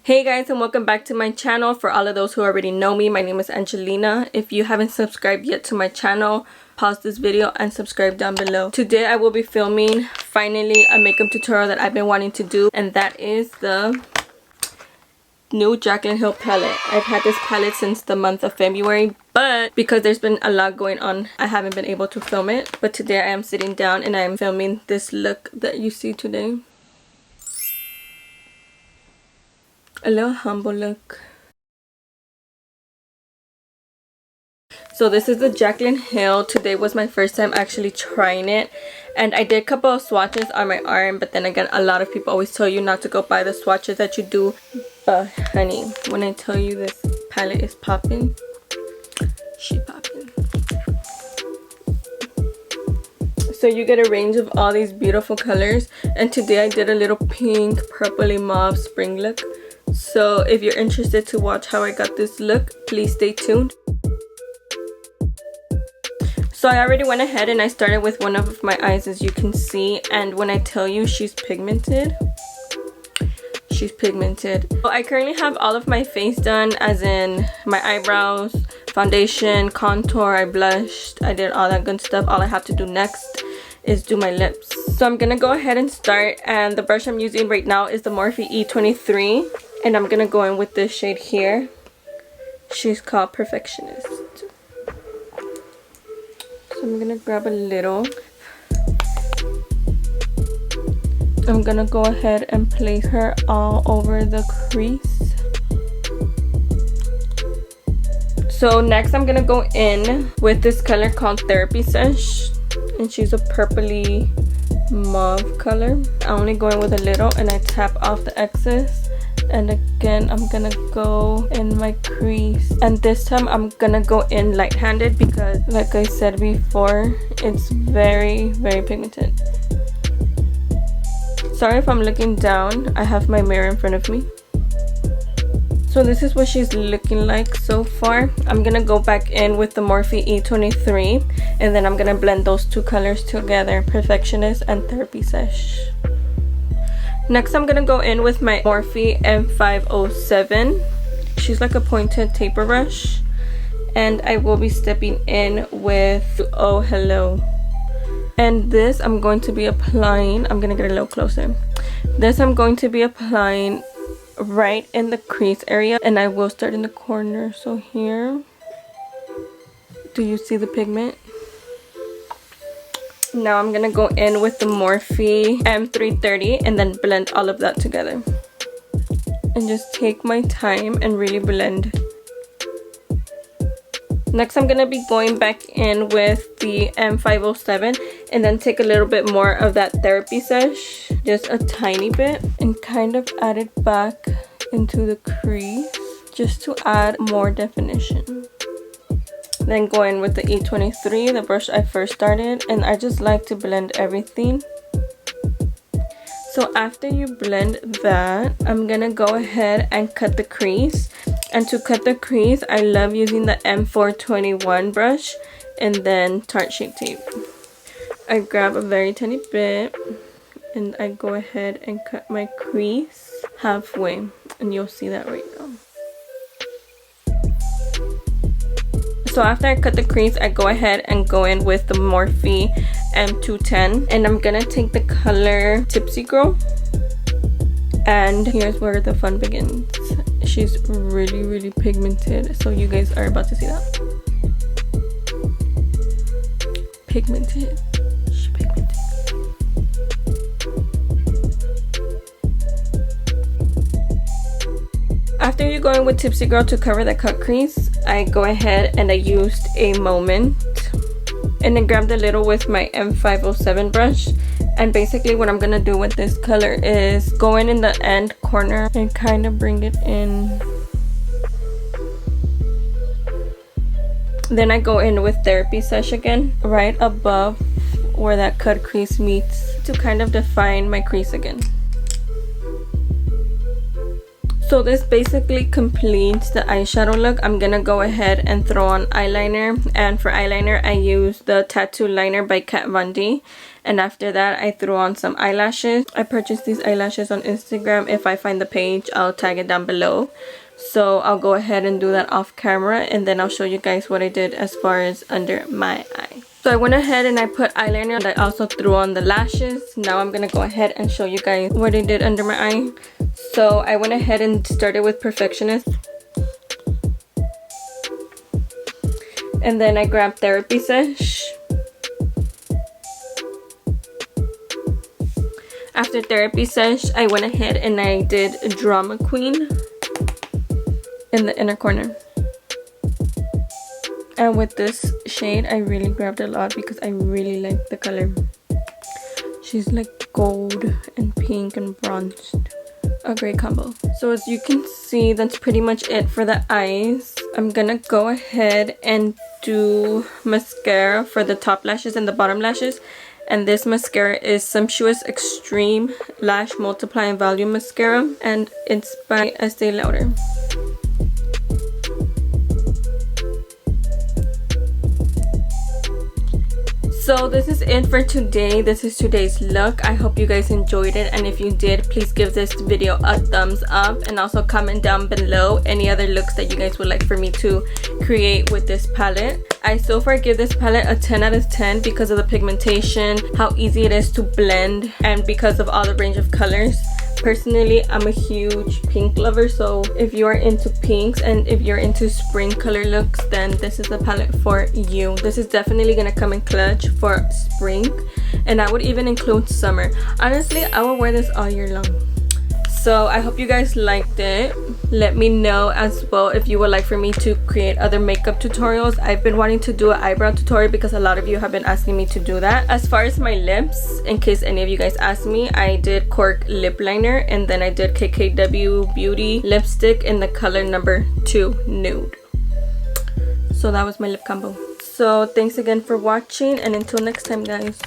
Hey guys, and welcome back to my channel. For all of those who already know me, my name is Angelina. If you haven't subscribed yet to my channel, pause this video and subscribe down below. Today I will be filming finally a makeup tutorial that I've been wanting to do, and that is the new JACLYN Hill palette. I've had this palette since the month of February, but because there's been a lot going on, I haven't been able to film it. But today I am sitting down and I am filming this look that you see today. A little humble look. So this is the JACLYN Hill. Today was my first time actually trying it, and I did a couple of swatches on my arm, but then again, a lot of people always tell you not to go by the swatches that you do. But honey, when I tell you this palette is popping, she popping. So you get a range of all these beautiful colors, and today I did a little pink, purpley mauve spring look. So if you're interested to watch how I got this look, please stay tuned. So I already went ahead and I started with one of my eyes, as you can see, and when I tell you she's pigmented, she's pigmented. So I currently have all of my face done, as in my eyebrows, foundation, contour, I blushed, I did all that good stuff. All I have to do next is do my lips. So I'm gonna go ahead and start, and the brush I'm using right now is the Morphe E23, and I'm gonna go in with this shade here. She's called Perfectionist. So I'm gonna grab a little. I'm gonna go ahead and place her all over the crease. So next I'm gonna go in with this color called Therapy Sesh, and she's a purpley mauve color. I only go in with a little and I tap off the excess, and again I'm gonna go in my crease, and this time I'm gonna go in light-handed because, like I said before, it's very pigmented. Sorry if I'm looking down, I have my mirror in front of me. So this is what she's looking like so far. I'm gonna go back in with the Morphe E23, and then I'm gonna blend those two colors together, Perfectionist and Therapy Sesh. Next I'm gonna go in with my Morphe M507. She's like a pointed taper brush, and I will be stepping in with Oh Hello. And this I'm going to be applying, I'm gonna get a little closer. This I'm going to be applying right in the crease area, and I will start in the corner. So here, do you see the pigment? Now I'm gonna go in with the Morphe M330 and then blend all of that together, and just take my time and really blend. Next I'm gonna be going back in with the M507 and then take a little bit more of that Therapy Sesh, just a tiny bit, and kind of add it back into the crease just to add more definition. Then go in with the E23, the brush I first started, and I just like to blend everything. So after you blend that, I'm gonna go ahead and cut the crease. And to cut the crease, I love using the M421 brush and then Tarte Shape Tape. I grab a very tiny bit and I go ahead and cut my crease halfway, and you'll see that right now. So after I cut the crease, I go ahead and go in with the Morphe M210, and I'm gonna take the color Tipsy Girl, and here's where the fun begins. She's really pigmented, so you guys are about to see that. Pigmented. She's pigmented. After you go in with Tipsy Girl to cover the cut crease, I go ahead and I used a Moment, and then grabbed a little with my M507 brush. And basically what I'm gonna do with this color is go in the end corner and kind of bring it in. Then I go in with Therapy Sesh again, right above where that cut crease meets, to kind of define my crease again. So this basically completes the eyeshadow look. I'm gonna go ahead and throw on eyeliner, and for eyeliner I use the Tattoo Liner by Kat Von D, and after that I threw on some eyelashes. I purchased these eyelashes on Instagram. If I find the page, I'll tag it down below. So I'll go ahead and do that off camera, and then I'll show you guys what I did as far as under my eye. So I went ahead and I put eyeliner, and I also threw on the lashes. Now I'm gonna go ahead and show you guys what I did under my eye. So I went ahead and started with Perfectionist, and then I grabbed Therapy Sesh. After Therapy Sesh, I went ahead and I did Drama Queen in the inner corner. And with this shade, I really grabbed a lot because I really like the color. She's like gold and pink and bronzed. A great combo. So as you can see, that's pretty much it for the eyes. I'm gonna go ahead and do mascara for the top lashes and the bottom lashes. And this mascara is Sumptuous Extreme Lash Multiply and Volume Mascara, and it's by Estee Lauder. So this is it for today. This is today's look. I hope you guys enjoyed it, and if you did, please give this video a thumbs up, and also comment down below any other looks that you guys would like for me to create with this palette. I so far give this palette a 10 out of 10 because of the pigmentation, how easy it is to blend, and because of all the range of colors. Personally, I'm a huge pink lover, so if you are into pinks and if you're into spring color looks, then this is the palette for you. This is definitely gonna come in clutch for spring, and I would even include summer. Honestly, I will wear this all year long. So I hope you guys liked it. Let me know as well if you would like for me to create other makeup tutorials. I've been wanting to do an eyebrow tutorial because a lot of you have been asking me to do that. As far as my lips, in case any of you guys asked me, I did Cork lip liner, and then I did KKW Beauty lipstick in the color number 2 nude. So that was my lip combo. So thanks again for watching, and until next time guys.